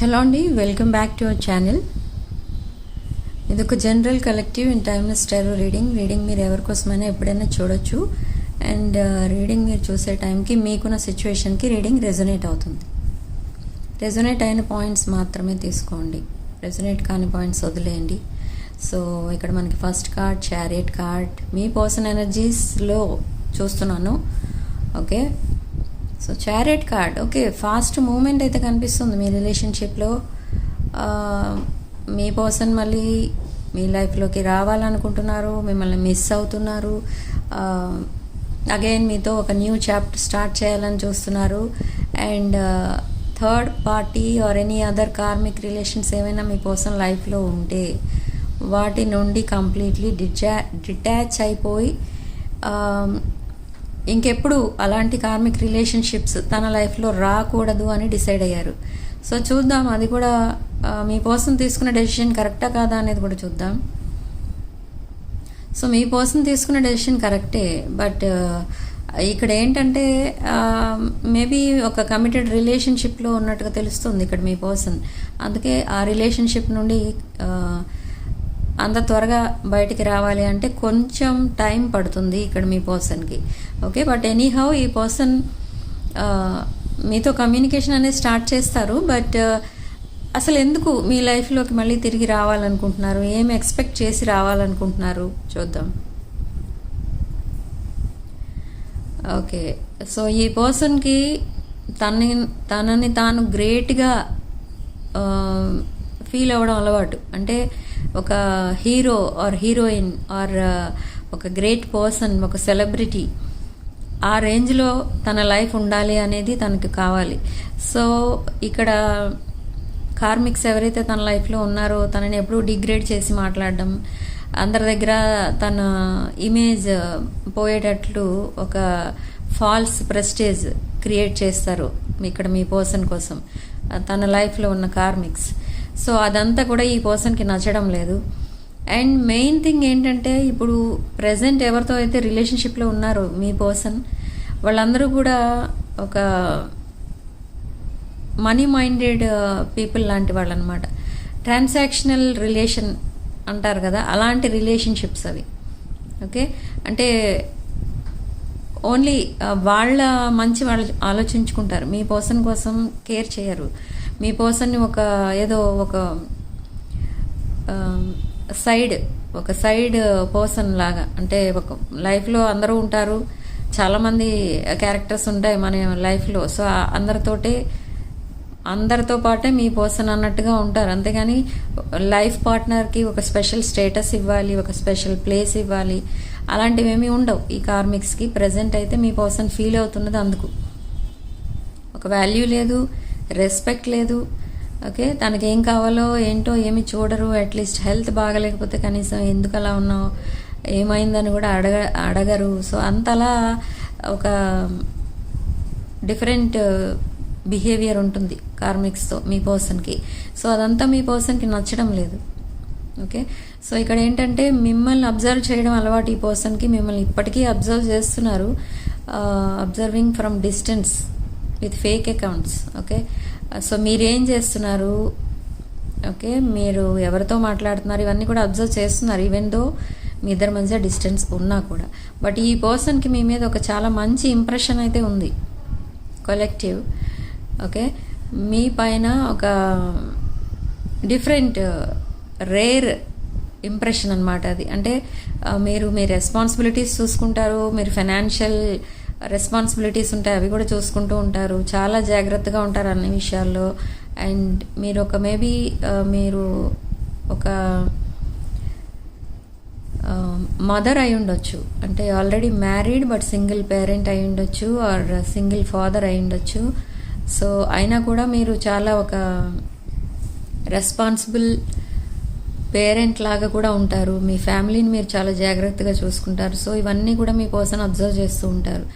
Hello అండి, welcome back to our channel. ఇది ఒక general collective in timeless tarot reading మీరు ఎవరికోసమైనా ఎప్పుడైనా చూడొచ్చు. అండ్ రీడింగ్ మీరు చూసే టైంకి మీకున్న సిచ్యువేషన్కి రీడింగ్ రెజొనేట్ అవుతుంది. రెజొనేట్ అయిన పాయింట్స్ మాత్రమే తీసుకోండి, రెజొనేట్ కాని పాయింట్స్ వదిలేయండి. సో ఇక్కడ మనకి ఫస్ట్ కార్డ్ చారియట్ కార్డ్, మీ పర్సన్ ఎనర్జీస్లో చూస్తున్నాను. Okay, so chariot card okay, fast moment అయితే కనిపిస్తుంది మీ రిలేషన్షిప్లో. మీ పర్సన్ మళ్ళీ మీ లైఫ్లోకి రావాలనుకుంటున్నారు, మిమ్మల్ని మిస్ అవుతున్నారు, అగైన్ మీతో ఒక న్యూ చాప్టర్ స్టార్ట్ చేయాలని చూస్తున్నారు. And third party or any other karmic relations ఏమైనా మీ పర్సన్ లైఫ్లో ఉంటే వాటి నుండి కంప్లీట్లీ డిటాచ్ అయిపోయి ఇంకెప్పుడు అలాంటి కార్మిక్ రిలేషన్షిప్స్ తన లైఫ్లో రాకూడదు అని డిసైడ్ అయ్యారు. సో చూద్దాం, అది కూడా మీ పర్సన్ తీసుకున్న డెసిషన్ కరెక్టా కాదా అనేది కూడా చూద్దాం. సో మీ పర్సన్ తీసుకున్న డెసిషన్ కరెక్టే, బట్ ఇక్కడ ఏంటంటే మేబీ ఒక కమిటెడ్ రిలేషన్షిప్లో ఉన్నట్టుగా తెలుస్తుంది ఇక్కడ మీ పర్సన్. అందుకే ఆ రిలేషన్షిప్ నుండి అంత త్వరగా బయటికి రావాలి అంటే కొంచెం టైం పడుతుంది ఇక్కడ మీ పర్సన్కి. ఓకే, బట్ ఎనీహౌ ఈ పర్సన్ మీతో కమ్యూనికేషన్ అనేది స్టార్ట్ చేస్తారు. బట్ అసలు ఎందుకు మీ లైఫ్లోకి మళ్ళీ తిరిగి రావాలనుకుంటున్నారు, ఏం ఎక్స్పెక్ట్ చేసి రావాలనుకుంటున్నారు చూద్దాం. ఓకే, సో ఈ పర్సన్కి తనని తాను గ్రేట్గా ఫీల్ అవ్వడం అలవాటు. అంటే ఒక హీరో ఆర్ హీరోయిన్ ఆర్ ఒక గ్రేట్ పర్సన్, ఒక సెలబ్రిటీ, ఆ రేంజ్లో తన లైఫ్ ఉండాలి అనేది తనకు కావాలి. సో ఇక్కడ కార్మిక్స్ ఎవరైతే తన లైఫ్లో ఉన్నారో తనని ఎప్పుడూ డిగ్రేడ్ చేసి మాట్లాడడం, అందరి దగ్గర తన ఇమేజ్ పోయేటట్లు ఒక ఫాల్స్ ప్రెస్టేజ్ క్రియేట్ చేస్తారు ఇక్కడ మీ పర్సన్ కోసం తన లైఫ్లో ఉన్న కార్మిక్స్. సో అదంతా కూడా ఈ పర్సన్కి నచ్చడం లేదు. అండ్ మెయిన్ థింగ్ ఏంటంటే ఇప్పుడు ప్రజెంట్ ఎవరితో అయితే రిలేషన్షిప్లో ఉన్నారో మీ పర్సన్, వాళ్ళందరూ కూడా ఒక మనీ మైండెడ్ పీపుల్ లాంటి వాళ్ళు అనమాట. ట్రాన్సాక్షనల్ రిలేషన్ అంటారు కదా, అలాంటి రిలేషన్షిప్స్ అవి. ఓకే, అంటే ఓన్లీ వాళ్ళ మంచి వాళ్ళు ఆలోచించుకుంటారు, మీ పర్సన్ కోసం కేర్ చేయరు. మీ పర్సన్ని ఒక ఏదో ఒక సైడ్ పర్సన్ లాగా, అంటే ఒక లైఫ్లో అందరూ ఉంటారు, చాలామంది క్యారెక్టర్స్ ఉంటాయి మన లైఫ్లో. సో అందరితో పాటే మీ పర్సన్ అన్నట్టుగా ఉంటారు. అంతేగాని లైఫ్ పార్ట్నర్కి ఒక స్పెషల్ స్టేటస్ ఇవ్వాలి, ఒక స్పెషల్ ప్లేస్ ఇవ్వాలి, అలాంటివి ఏమీ ఉండవు ఈ కార్మిక్స్కి. ప్రజెంట్ అయితే మీ పర్సన్ ఫీల్ అవుతున్నది అందుకు. ఒక వాల్యూ లేదు, రెస్పెక్ట్ లేదు. ఓకే, తనకి ఏం కావాలో ఏంటో ఏమి చూడరు. అట్లీస్ట్ హెల్త్ బాగలేకపోతే కనీసం ఎందుకు అలా ఉన్నావు, ఏమైందని కూడా అడగరు. సో అంతలా ఒక డిఫరెంట్ బిహేవియర్ ఉంటుంది కార్మిక్స్తో మీ పర్సన్కి. సో అదంతా మీ పర్సన్కి నచ్చడం లేదు. ఓకే, సో ఇక్కడ ఏంటంటే మిమ్మల్ని అబ్జర్వ్ చేయడం అలవాటు ఈ పర్సన్కి. మిమ్మల్ని ఇప్పటికీ అబ్జర్వ్ చేస్తున్నారు, observing from distance with fake accounts. Okay, so మీరేం చేస్తున్నారు, ఓకే, మీరు ఎవరితో మాట్లాడుతున్నారు, ఇవన్నీ కూడా అబ్జర్వ్ చేస్తున్నారు. ఈవెన్ దో మీ ఇద్దరి మధ్య డిస్టెన్స్ ఉన్నా కూడా. బట్ ఈ పర్సన్కి మీ మీద ఒక చాలా మంచి ఇంప్రెషన్ అయితే ఉంది కలెక్టివ్. ఓకే, మీ పైన ఒక డిఫరెంట్ రేర్ ఇంప్రెషన్ అనమాట అది. అంటే మీరు మీ రెస్పాన్సిబిలిటీస్ చూసుకుంటారు, మీరు ఫైనాన్షియల్ రెస్పాన్సిబిలిటీస్ ఉంటాయి, అవి కూడా చూసుకుంటూ ఉంటారు, చాలా జాగ్రత్తగా ఉంటారు అన్ని విషయాల్లో. అండ్ మీరు ఒక మేబీ మీరు ఒక మదర్ అయి ఉండొచ్చు, అంటే already married but single parent అయి ఉండొచ్చు, ఆర్ సింగిల్ ఫాదర్ అయి ఉండొచ్చు. సో అయినా కూడా మీరు చాలా ఒక రెస్పాన్సిబుల్ పేరెంట్ లాగా కూడా ఉంటారు, మీ ఫ్యామిలీని మీరు చాలా జాగ్రత్తగా చూసుకుంటారు. సో ఇవన్నీ కూడా మీ పర్సన్ అబ్జర్వ్ చేస్తూ ఉంటారు.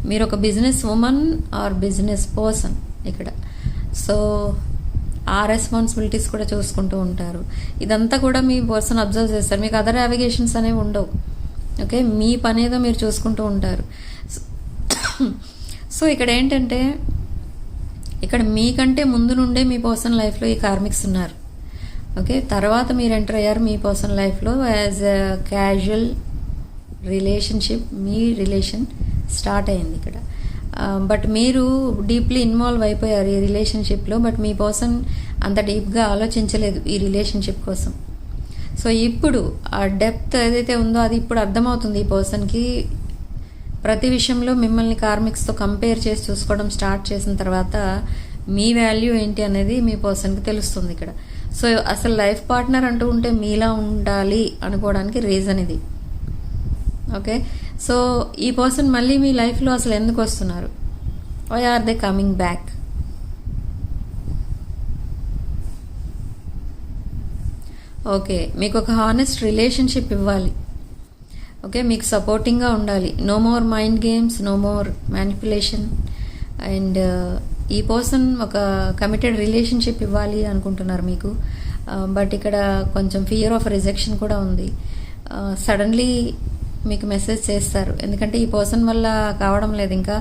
మీరు ఒక business woman or business person ఇక్కడ. సో ఆ రెస్పాన్సిబిలిటీస్ కూడా చూసుకుంటూ ఉంటారు. ఇదంతా కూడా మీ పర్సన్ అబ్జర్వ్ చేస్తారు. మీకు అదర్ నావిగేషన్స్ అనేవి ఉండవు. ఓకే, మీ పని ఏదో మీరు చూసుకుంటూ ఉంటారు. సో ఇక్కడ ఏంటంటే ఇక్కడ మీకంటే ముందు నుండే మీ పర్సనల్ లైఫ్లో ఈ కార్మిక్స్ ఉన్నారు. ఓకే, తర్వాత మీరు ఎంటర్ అయ్యారు మీ పర్సనల్ లైఫ్లో as a casual relationship. Me relation start అయింది ఇక్కడ, బట్ మీరు డీప్లీ ఇన్వాల్వ్ అయిపోయారు ఈ రిలేషన్షిప్లో. బట్ మీ పర్సన్ అంత డీప్గా ఆలోచించలేదు ఈ రిలేషన్షిప్ కోసం. సో ఇప్పుడు ఆ డెప్త్ ఏదైతే ఉందో అది ఇప్పుడు అర్థమవుతుంది ఈ పర్సన్కి. ప్రతి విషయంలో మిమ్మల్ని కార్మిక్స్తో కంపేర్ చేసి చూసుకోవడం స్టార్ట్ చేసిన తర్వాత మీ వాల్యూ ఏంటి అనేది మీ పర్సన్కి తెలుస్తుంది ఇక్కడ. సో అసలు లైఫ్ పార్ట్నర్ అంటూ ఉంటే మీలా ఉండాలి అనుకోవడానికి రీజన్ ఇది. ఓకే, సో ఈ పర్సన్ మళ్ళీ మీ లైఫ్లో అసలు ఎందుకు వస్తున్నారు? Why are they coming back? Okay, మీకు ఒక హానెస్ట్ రిలేషన్షిప్ ఇవ్వాలి. ఓకే, మీకు సపోర్టింగ్గా ఉండాలి. No more mind games, no more manipulation. And ఈ పర్సన్ ఒక కమిటెడ్ రిలేషన్షిప్ ఇవ్వాలి అనుకుంటున్నారు మీకు. బట్ ఇక్కడ కొంచెం ఫియర్ ఆఫ్ రిజెక్షన్ కూడా ఉంది. సడన్లీ మీకు మెసేజ్ చేస్తారు, ఎందుకంటే ఈ పర్సన్ వల్ల కావడం లేదు ఇంకా.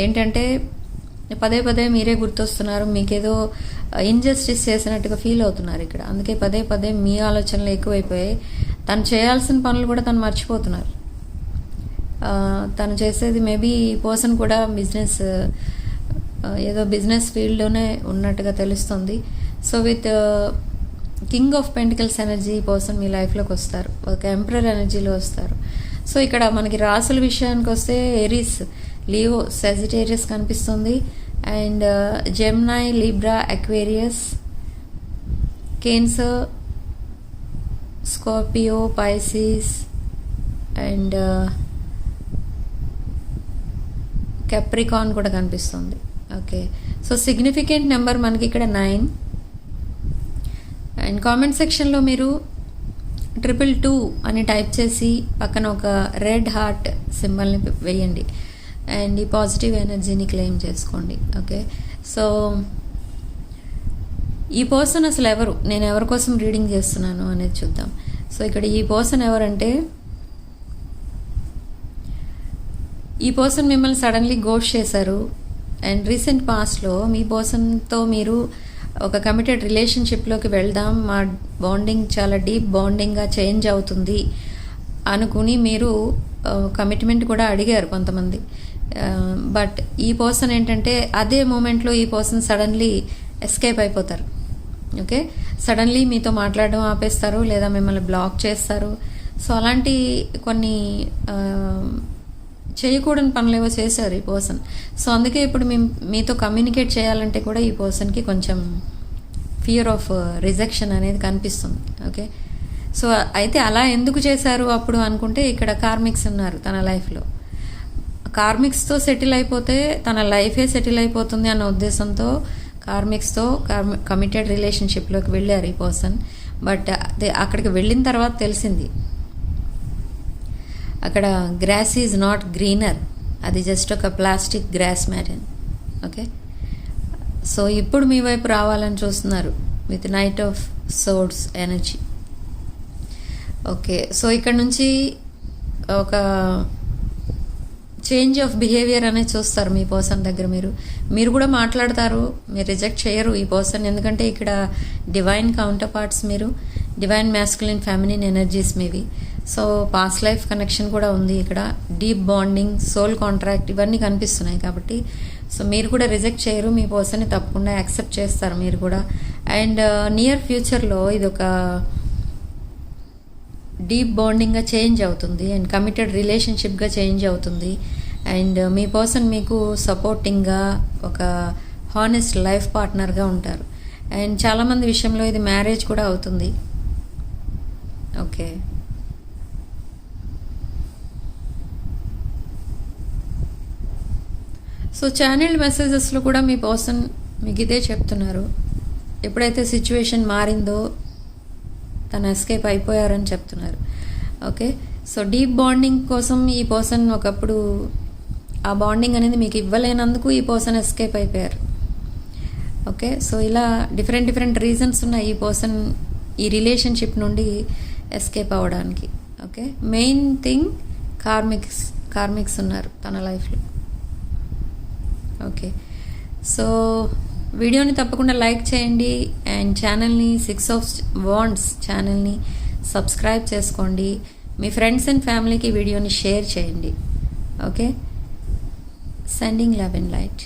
ఏంటంటే పదే పదే మీరే గుర్తొస్తున్నారు, మీకేదో ఇన్జస్టిస్ చేసినట్టుగా ఫీల్ అవుతున్నారు ఇక్కడ. అందుకే పదే పదే మీ ఆలోచనలు ఎక్కువైపోయాయి. తను చేయాల్సిన పనులు కూడా తను మర్చిపోతున్నారు. తను చేసేది మేబీ ఈ పర్సన్ కూడా బిజినెస్, ఏదో బిజినెస్ ఫీల్డ్లోనే ఉన్నట్టుగా తెలుస్తుంది. So with king of pentacles energy ఈ పర్సన్ మీ లైఫ్లోకి వస్తారు, ఒక ఎంపరర్ ఎనర్జీలో వస్తారు. సో ఇక్కడ మనకి రాసుల విషయానికి వస్తే ఏరీస్, లియో, సెజిటేరియస్ కనిపిస్తుంది. And Gemini, Libra, Aquarius, Cancer, Scorpio, Pisces and Capricorn కూడా కనిపిస్తుంది. ఓకే, సో సిగ్నిఫికెంట్ నెంబర్ మనకి ఇక్కడ 9. అండ్ కామెంట్ సెక్షన్లో మీరు 222 అని టైప్ చేసి పక్కన ఒక రెడ్ హార్ట్ సింబల్ని వేయండి అండ్ ఈ పాజిటివ్ ఎనర్జీని క్లెయిమ్ చేసుకోండి. ఓకే, సో ఈ పర్సన్ అసలు ఎవరు, నేను ఎవరి కోసం రీడింగ్ చేస్తున్నాను అనేది చూద్దాం. సో ఇక్కడ ఈ పర్సన్ ఎవరంటే, ఈ పర్సన్ మిమ్మల్ని సడన్లీ గోస్ట్ చేశారు. అండ్ రీసెంట్ పాస్ట్లో మీ పర్సన్తో మీరు ఒక కమిటెడ్ రిలేషన్షిప్లోకి వెళ్దాం, మా బాండింగ్ చాలా డీప్ బాండింగ్గా చేంజ్ అవుతుంది అనుకుని మీరు కమిట్మెంట్ కూడా అడిగారు కొంతమంది. బట్ ఈ పర్సన్ ఏంటంటే అదే మూమెంట్లో ఈ పర్సన్ సడన్లీ ఎస్కేప్ అయిపోతారు. ఓకే, సడన్లీ మీతో మాట్లాడడం ఆపేస్తారు లేదా మిమ్మల్ని బ్లాక్ చేస్తారు. సో అలాంటి కొన్ని చేయకూడని పనులేవో చేశారు ఈ పర్సన్. సో అందుకే ఇప్పుడు మీతో కమ్యూనికేట్ చేయాలంటే కూడా ఈ పర్సన్కి కొంచెం ఫియర్ ఆఫ్ రిజెక్షన్ అనేది కనిపిస్తుంది. ఓకే, సో అయితే అలా ఎందుకు చేశారు అప్పుడు అనుకుంటే, ఇక్కడ కార్మిక్స్ ఉన్నారు తన లైఫ్లో. కార్మిక్స్తో సెటిల్ అయిపోతే తన లైఫే సెటిల్ అయిపోతుంది అన్న ఉద్దేశంతో కార్మిక్స్తో కమిటెడ్ రిలేషన్షిప్లోకి వెళ్ళారు ఈ పర్సన్. బట్ అక్కడికి వెళ్ళిన తర్వాత తెలిసింది అక్కడ గ్రాస్ ఈజ్ నాట్ గ్రీనర్, అది జస్ట్ ఒక plastic grass mat. Okay, so ఇప్పుడు మీ వైపు రావాలని చూస్తున్నారు with knight of swords energy. Okay, so ఇక్కడ నుంచి ఒక చేంజ్ ఆఫ్ బిహేవియర్ అనేది చూస్తారు మీ పర్సన్ దగ్గర. మీరు కూడా మాట్లాడతారు, మీరు రిజెక్ట్ చేయరు ఈ పర్సన్, ఎందుకంటే ఇక్కడ డివైన్ కౌంటర్ పార్ట్స్, మీరు డివైన్ మ్యాస్కులిన్ ఫెమినిన్ ఎనర్జీస్ మీవి. సో పాస్ట్ లైఫ్ కనెక్షన్ కూడా ఉంది ఇక్కడ, డీప్ బాండింగ్, సోల్ కాంట్రాక్ట్ ఇవన్నీ కనిపిస్తున్నాయి కాబట్టి సో మీరు కూడా రిజెక్ట్ చేయరు, మీ పర్సన్ని తప్పకుండా యాక్సెప్ట్ చేస్తారు మీరు కూడా. అండ్ నియర్ ఫ్యూచర్లో ఇది ఒక డీప్ బాండింగ్గా చేంజ్ అవుతుంది అండ్ కమిటెడ్ రిలేషన్షిప్గా చేంజ్ అవుతుంది. అండ్ మీ పర్సన్ మీకు సపోర్టింగ్గా ఒక హానెస్ట్ లైఫ్ పార్ట్నర్గా ఉంటారు. అండ్ చాలామంది విషయంలో ఇది మ్యారేజ్ కూడా అవుతుంది. ఓకే, సో ఛానల్డ్ మెసేజెస్లో కూడా మీ పర్సన్ మీకు ఇదే చెప్తున్నారు. ఎప్పుడైతే సిచ్యువేషన్ మారిందో తను ఎస్కేప్ అయిపోయారని చెప్తున్నారు. ఓకే, సో డీప్ బాండింగ్ కోసం ఈ పర్సన్ ఒకప్పుడు ఆ బాండింగ్ అనేది మీకు ఇవ్వలేనందుకు ఈ పర్సన్ ఎస్కేప్ అయిపోయారు. ఓకే, సో ఇలా డిఫరెంట్ రీజన్స్ ఉన్నాయి ఈ పర్సన్ ఈ రిలేషన్షిప్ నుండి ఎస్కేప్ అవ్వడానికి. ఓకే, మెయిన్ థింగ్ కార్మిక్స్ ఉన్నారు తన లైఫ్లో. ఓకే, సో వీడియోని తప్పకుండా లైక్ చేయండి అండ్ ఛానల్ని 6 of Wands ఛానల్ని సబ్స్క్రైబ్ చేసుకోండి. మీ ఫ్రెండ్స్ అండ్ ఫ్యామిలీకి వీడియోని షేర్ చేయండి. Okay, sending love and light.